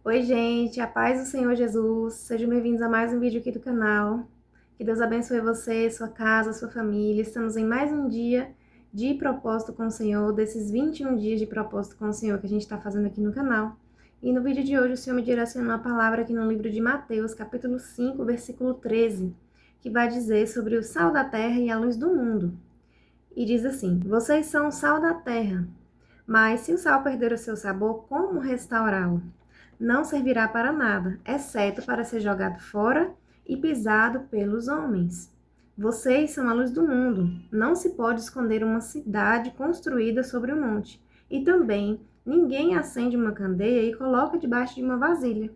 Oi, gente, a paz do Senhor Jesus. Sejam bem-vindos a mais um vídeo aqui do canal. Que Deus abençoe você, sua casa, sua família. Estamos em mais um dia de propósito com o Senhor, desses 21 dias de propósito com o Senhor que a gente está fazendo aqui no canal. E no vídeo de hoje o Senhor me direcionou uma palavra aqui no livro de Mateus, capítulo 5, versículo 13, que vai dizer sobre o sal da terra e a luz do mundo. E diz assim: vocês são o sal da terra, mas se o sal perder o seu sabor, como restaurá-lo? Não servirá para nada, exceto para ser jogado fora e pisado pelos homens. Vocês são a luz do mundo. Não se pode esconder uma cidade construída sobre um monte. E também, ninguém acende uma candeia e coloca debaixo de uma vasilha.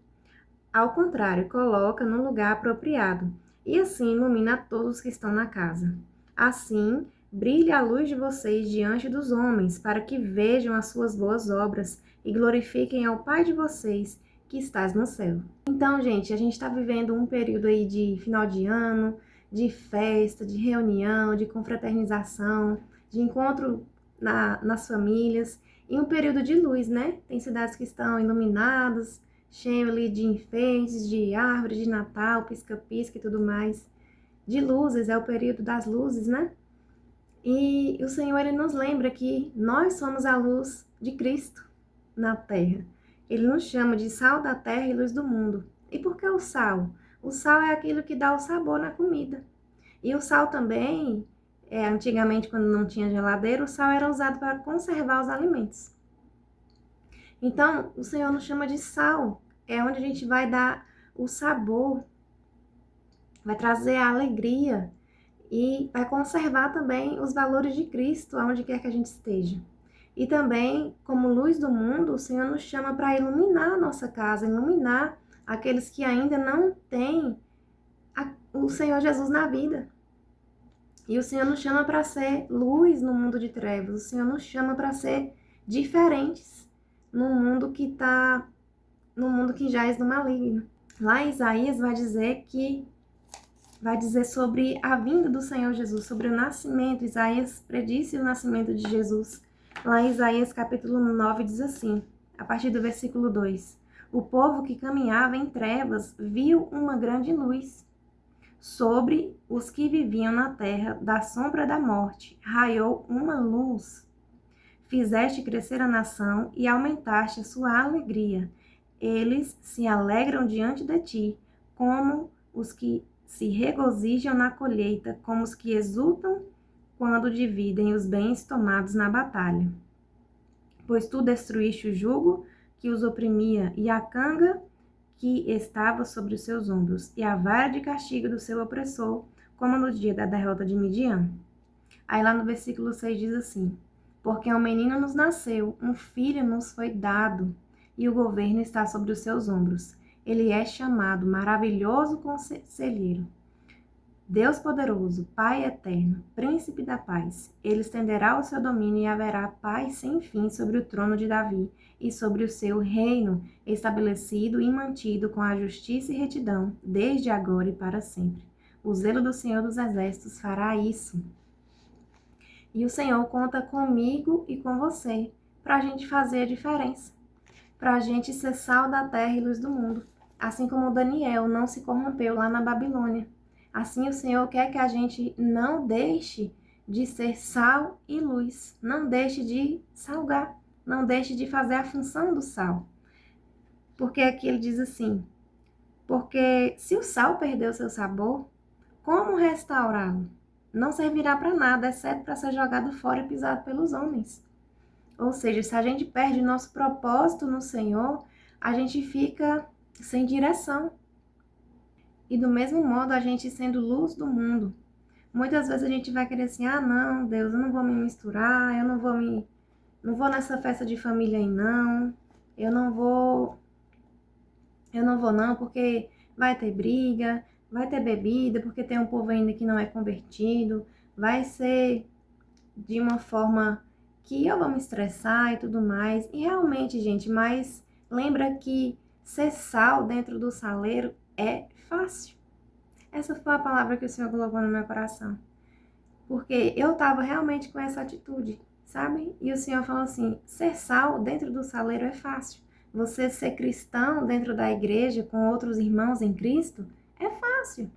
Ao contrário, coloca no lugar apropriado, e assim ilumina todos que estão na casa. Assim, brilhe a luz de vocês diante dos homens, para que vejam as suas boas obras e glorifiquem ao Pai de vocês, que estás no céu. Então, gente, a gente está vivendo um período aí de final de ano, de festa, de reunião, de confraternização, de encontro nas famílias, e um período de luz, né? Tem cidades que estão iluminadas, cheio ali de enfeites, de árvore de Natal, pisca-pisca e tudo mais. De luzes, é o período das luzes, né? E o Senhor, Ele nos lembra que nós somos a luz de Cristo na terra. Ele nos chama de sal da terra e luz do mundo. E por que o sal? O sal é aquilo que dá o sabor na comida. E o sal também, antigamente, quando não tinha geladeira, o sal era usado para conservar os alimentos. Então, o Senhor nos chama de sal. É onde a gente vai dar o sabor, vai trazer a alegria e vai conservar também os valores de Cristo, aonde quer que a gente esteja. E também, como luz do mundo, o Senhor nos chama para iluminar a nossa casa, iluminar aqueles que ainda não têm o Senhor Jesus na vida. E o Senhor nos chama para ser luz no mundo de trevas. O Senhor nos chama para ser diferentes no mundo que jaz no maligno. Lá em Isaías vai dizer sobre a vinda do Senhor Jesus, sobre o nascimento. Isaías predisse o nascimento de Jesus. Lá em Isaías capítulo 9 diz assim, a partir do versículo 2: o povo que caminhava em trevas viu uma grande luz. Sobre os que viviam na terra da sombra da morte, raiou uma luz. Fizeste crescer a nação e aumentaste a sua alegria. Eles se alegram diante de ti, como os que se regozijam na colheita, como os que exultam quando dividem os bens tomados na batalha. Pois tu destruíste o jugo que os oprimia e a canga que estava sobre os seus ombros, e a vara de castigo do seu opressor, como no dia da derrota de Midian. Aí lá no versículo 6 diz assim: porque um menino nos nasceu, um filho nos foi dado, e o governo está sobre os seus ombros. Ele é chamado Maravilhoso Conselheiro, Deus Poderoso, Pai Eterno, Príncipe da Paz. Ele estenderá o seu domínio e haverá paz sem fim sobre o trono de Davi e sobre o seu reino, estabelecido e mantido com a justiça e retidão, desde agora e para sempre. O zelo do Senhor dos Exércitos fará isso. E o Senhor conta comigo e com você para a gente fazer a diferença, para a gente ser sal da terra e luz do mundo. Assim como Daniel não se corrompeu lá na Babilônia. Assim o Senhor quer que a gente não deixe de ser sal e luz. Não deixe de salgar. Não deixe de fazer a função do sal. Porque aqui ele diz assim: porque se o sal perder o seu sabor, como restaurá-lo? Não servirá para nada, exceto para ser jogado fora e pisado pelos homens. Ou seja, se a gente perde o nosso propósito no Senhor, a gente fica sem direção. E do mesmo modo, a gente sendo luz do mundo, muitas vezes a gente vai querer assim: ah, não, Deus, eu não vou me misturar, eu não vou nessa festa de família aí não, eu não vou não, porque vai ter briga, vai ter bebida, porque tem um povo ainda que não é convertido, vai ser de uma forma que eu vou me estressar e tudo mais. E realmente, gente, mas lembra que ser sal dentro do saleiro é fácil. Essa foi a palavra que o Senhor colocou no meu coração. Porque eu estava realmente com essa atitude, sabe? E o Senhor falou assim: ser sal dentro do saleiro é fácil. Você ser cristão dentro da igreja com outros irmãos em Cristo é fácil.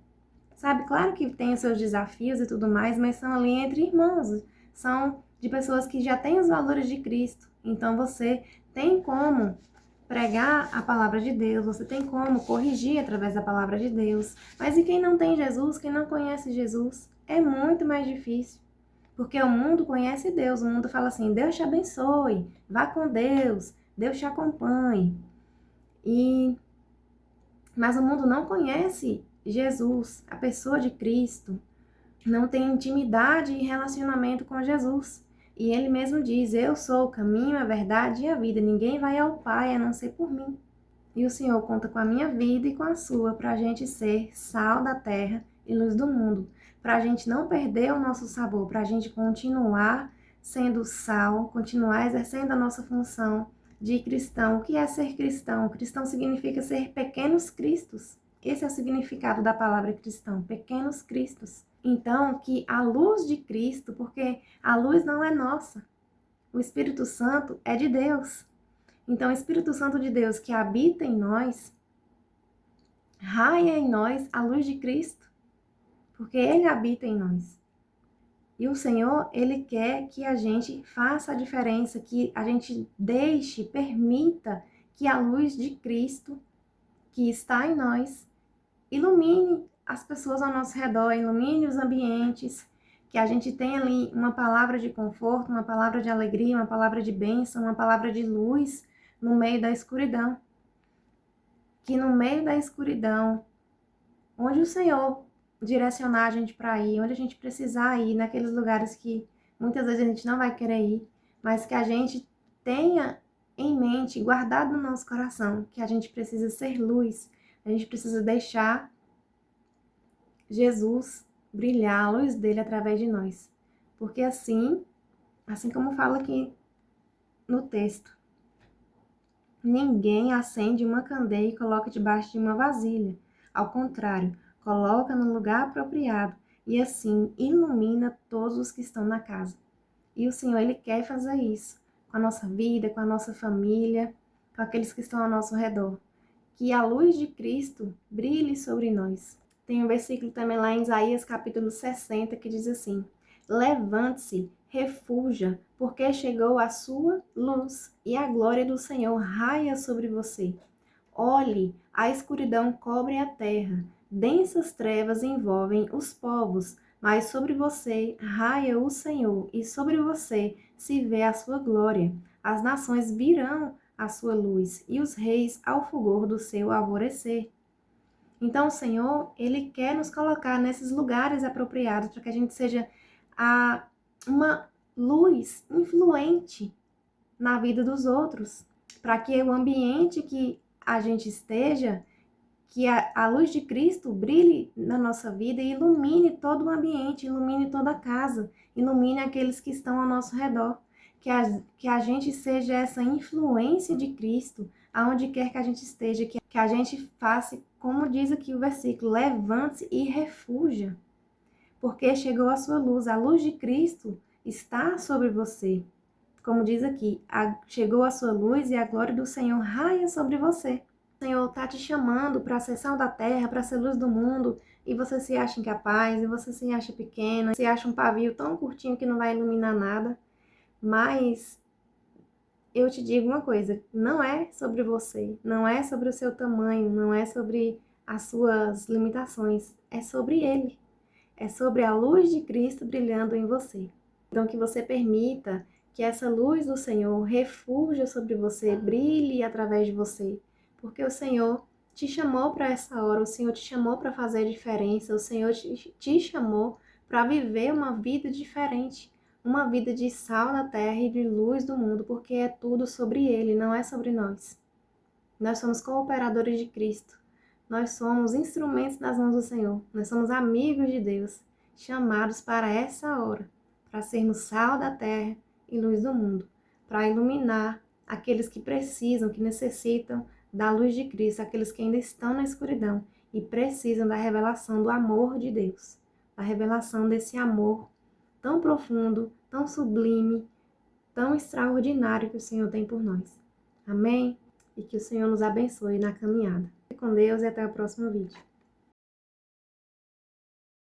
Sabe, claro que tem os seus desafios e tudo mais, mas são ali entre irmãos. São de pessoas que já têm os valores de Cristo. Então você tem como pregar a palavra de Deus, você tem como corrigir através da palavra de Deus. Mas e quem não tem Jesus, quem não conhece Jesus, é muito mais difícil. Porque o mundo conhece Deus, o mundo fala assim: Deus te abençoe, vá com Deus, Deus te acompanhe. Mas o mundo não conhece Jesus, a pessoa de Cristo, não tem intimidade e relacionamento com Jesus. E ele mesmo diz: eu sou o caminho, a verdade e a vida. Ninguém vai ao Pai a não ser por mim. E o Senhor conta com a minha vida e com a sua para a gente ser sal da terra e luz do mundo. Para a gente não perder o nosso sabor, para a gente continuar sendo sal, continuar exercendo a nossa função de cristão. O que é ser cristão? Cristão significa ser pequenos cristos. Esse é o significado da palavra cristão, pequenos cristos. Então, que a luz de Cristo, porque a luz não é nossa, o Espírito Santo é de Deus. Então, o Espírito Santo de Deus que habita em nós, raia em nós a luz de Cristo, porque Ele habita em nós. E o Senhor, Ele quer que a gente faça a diferença, que a gente deixe, permita que a luz de Cristo, que está em nós, ilumine as pessoas ao nosso redor, ilumine os ambientes, que a gente tenha ali uma palavra de conforto, uma palavra de alegria, uma palavra de bênção, uma palavra de luz no meio da escuridão. Que no meio da escuridão, onde o Senhor direcionar a gente para ir, onde a gente precisar ir, naqueles lugares que muitas vezes a gente não vai querer ir, mas que a gente tenha em mente, guardado no nosso coração, que a gente precisa ser luz, a gente precisa deixar Jesus brilhar, a luz dele através de nós. Porque assim como fala aqui no texto, ninguém acende uma candeia e coloca debaixo de uma vasilha. Ao contrário, coloca no lugar apropriado e assim ilumina todos os que estão na casa. E o Senhor, Ele quer fazer isso com a nossa vida, com a nossa família, com aqueles que estão ao nosso redor. Que a luz de Cristo brilhe sobre nós. Tem um versículo também lá em Isaías capítulo 60 que diz assim: levante-se, refuja, porque chegou a sua luz e a glória do Senhor raia sobre você. Olhe, a escuridão cobre a terra, densas trevas envolvem os povos, mas sobre você raia o Senhor e sobre você se vê a sua glória. As nações virão à sua luz e os reis ao fulgor do seu alvorecer. Então, o Senhor, Ele quer nos colocar nesses lugares apropriados para que a gente seja uma luz influente na vida dos outros, para que o ambiente que a gente esteja, que a luz de Cristo brilhe na nossa vida e ilumine todo o ambiente, ilumine toda a casa, ilumine aqueles que estão ao nosso redor. Que a gente seja essa influência de Cristo, aonde quer que a gente esteja, que a gente faça, como diz aqui o versículo, levante-se e refuja, porque chegou a sua luz, a luz de Cristo está sobre você. Como diz aqui, chegou a sua luz e a glória do Senhor raia sobre você. O Senhor está te chamando para ser sal da terra, para ser luz do mundo, e você se acha incapaz, e você se acha pequena, se acha um pavio tão curtinho que não vai iluminar nada. Mas eu te digo uma coisa, não é sobre você, não é sobre o seu tamanho, não é sobre as suas limitações, é sobre Ele. É sobre a luz de Cristo brilhando em você. Então que você permita que essa luz do Senhor refuja sobre você, brilhe através de você, porque o Senhor te chamou para essa hora, o Senhor te chamou para fazer diferença, o Senhor te chamou para viver uma vida diferente, uma vida de sal na terra e de luz do mundo, porque é tudo sobre Ele, não é sobre nós. Nós somos cooperadores de Cristo. Nós somos instrumentos nas mãos do Senhor. Nós somos amigos de Deus, chamados para essa hora, para sermos sal da terra e luz do mundo, para iluminar aqueles que precisam, que necessitam da luz de Cristo, aqueles que ainda estão na escuridão e precisam da revelação do amor de Deus, da revelação desse amor tão profundo, tão sublime, tão extraordinário que o Senhor tem por nós. Amém? e que o Senhor nos abençoe na caminhada. Fique com Deus e até o próximo vídeo.